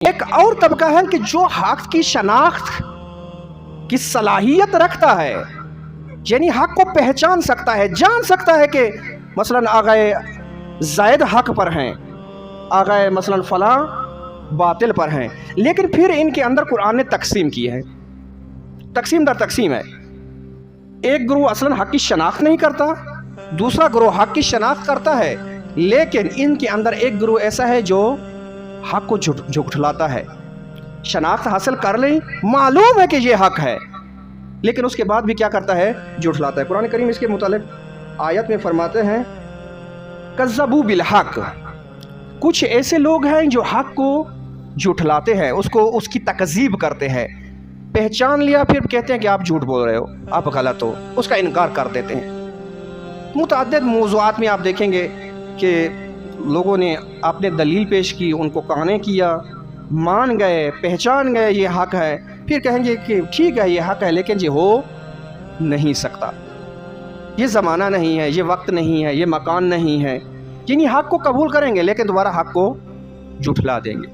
ایک اور طبقہ ہے کہ جو حق کی شناخت کی صلاحیت رکھتا ہے، یعنی حق کو پہچان سکتا ہے، جان سکتا ہے کہ مثلا آغائے زائد حق پر ہیں، آغائے مثلا فلاں باطل پر ہیں، لیکن پھر ان کے اندر قرآن نے تقسیم کی ہے، تقسیم در تقسیم ہے۔ ایک گروہ اصلا حق کی شناخت نہیں کرتا، دوسرا گروہ حق کی شناخت کرتا ہے، لیکن ان کے اندر ایک گروہ ایسا ہے جو حق کو جھٹلاتا ہے۔ شناخت حاصل کر لیں، معلوم ہے کہ یہ حق ہے، لیکن اس کے بعد بھی کیا کرتا ہے؟ جھٹلاتا ہے۔ قرآن کریم اس کے متعلق آیت میں فرماتے ہیں کذبوا بالحق، کچھ ایسے لوگ ہیں جو حق کو جھٹلاتے ہیں، اس کی تکذیب کرتے ہیں، پہچان لیا پھر کہتے ہیں کہ آپ جھوٹ بول رہے ہو، آپ غلط ہو، اس کا انکار کر دیتے ہیں۔ متعدد موضوعات میں آپ دیکھیں گے کہ لوگوں نے اپنے دلیل پیش کی، ان کو قانع کیا، مان گئے، پہچان گئے یہ حق ہے، پھر کہیں گے کہ ٹھیک ہے یہ حق ہے لیکن یہ ہو نہیں سکتا، یہ زمانہ نہیں ہے، یہ وقت نہیں ہے، یہ مکان نہیں ہے، یعنی حق کو قبول کریں گے لیکن دوبارہ حق کو جھٹلا دیں گے۔